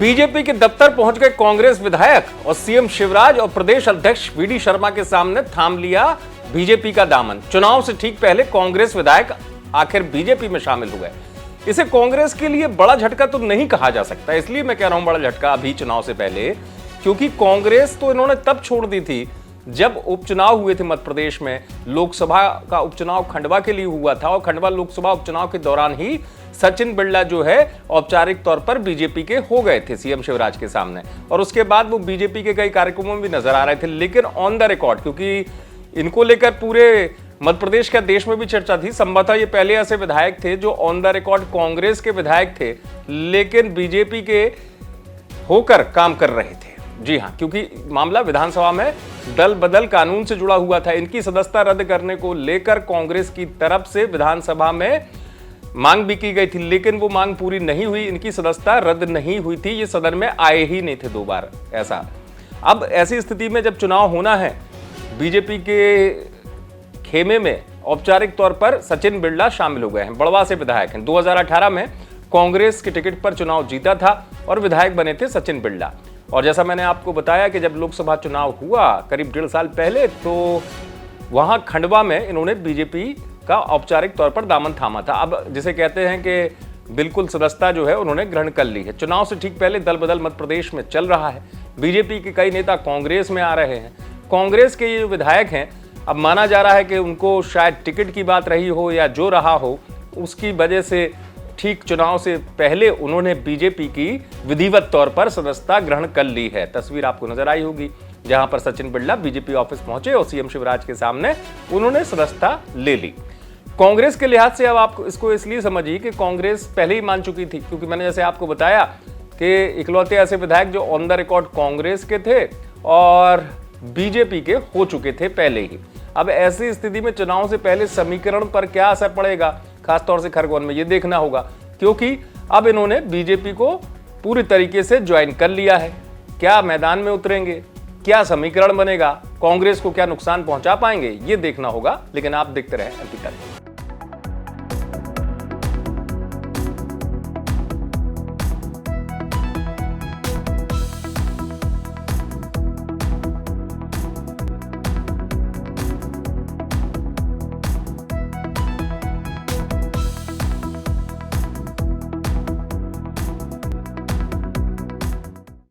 BJP के दफ्तर पहुंच गए कांग्रेस विधायक और सीएम शिवराज और प्रदेश अध्यक्ष वीडी शर्मा के सामने थाम लिया बीजेपी का दामन। चुनाव से ठीक पहले कांग्रेस विधायक आखिर बीजेपी में शामिल हुए। इसे कांग्रेस के लिए बड़ा झटका तो नहीं कहा जा सकता, इसलिए मैं कह रहा हूं बड़ा झटका अभी चुनाव से पहले, क्योंकि कांग्रेस तो इन्होंने तब छोड़ दी थी जब उपचुनाव हुए थे मध्य प्रदेश में। लोकसभा का उपचुनाव खंडवा के लिए हुआ था और खंडवा लोकसभा उपचुनाव के दौरान ही सचिन बिरला जो है औपचारिक तौर पर बीजेपी के हो गए थे सीएम शिवराज के सामने, और उसके बाद वो बीजेपी के कई कार्यक्रमों में भी नजर आ रहे थे। लेकिन ऑन द रिकॉर्ड, क्योंकि इनको लेकर पूरे मध्य प्रदेश का देश में भी चर्चा थी, संभवतः ये पहले ऐसे विधायक थे जो ऑन द रिकॉर्ड कांग्रेस के विधायक थे लेकिन बीजेपी के होकर काम कर रहे थे। जी हां, क्योंकि मामला विधानसभा में दल बदल कानून से जुड़ा हुआ था। इनकी सदस्यता रद्द करने को लेकर कांग्रेस की तरफ से विधानसभा में मांग भी की गई थी, लेकिन वो मांग पूरी नहीं हुई। इनकी सदस्यता रद्द नहीं हुई थी, ये सदन में आए ही नहीं थे 2 बार ऐसा। अब ऐसी स्थिति में जब चुनाव होना है, बीजेपी के खेमे में औपचारिक तौर पर सचिन बिरला शामिल हो गए हैं, बड़वा से विधायक हैं। 2018 में कांग्रेस के टिकट पर चुनाव जीता था और विधायक बने थे सचिन बिरला। और जैसा मैंने आपको बताया कि जब लोकसभा चुनाव हुआ करीब 1.5 साल पहले, तो वहां खंडवा में इन्होंने बीजेपी का औपचारिक तौर पर दामन थामा था। अब जिसे कहते हैं कि बिल्कुल सदस्यता जो है उन्होंने ग्रहण कर ली है। चुनाव से ठीक पहले दल बदल मध्य प्रदेश में चल रहा है। बीजेपी के कई नेता कांग्रेस में आ रहे हैं। कांग्रेस के ये विधायक हैं, अब माना जा रहा है कि उनको शायद टिकट की बात रही हो या जो रहा हो, उसकी वजह से ठीक चुनाव से पहले उन्होंने बीजेपी की विधिवत तौर पर सदस्यता ग्रहण कर ली है। तस्वीर आपको नजर आई होगी जहां पर सचिन बिरला बीजेपी ऑफिस पहुंचे और सीएम शिवराज के सामने उन्होंने सदस्यता ले ली। कांग्रेस के लिहाज से अब आप इसको इसलिए समझिए कि कांग्रेस पहले ही मान चुकी थी, क्योंकि मैंने जैसे आपको बताया कि इकलौते ऐसे विधायक जो ऑन द रिकॉर्ड कांग्रेस के थे और बीजेपी के हो चुके थे पहले ही। अब ऐसी स्थिति में चुनाव से पहले समीकरण पर क्या असर पड़ेगा, खासतौर से खरगोन में, ये देखना होगा, क्योंकि अब इन्होंने बीजेपी को पूरी तरीके से ज्वाइन कर लिया है। क्या मैदान में उतरेंगे, क्या समीकरण बनेगा, कांग्रेस को क्या नुकसान पहुंचा पाएंगे, ये देखना होगा। लेकिन आप देखते रहें एमपी तक।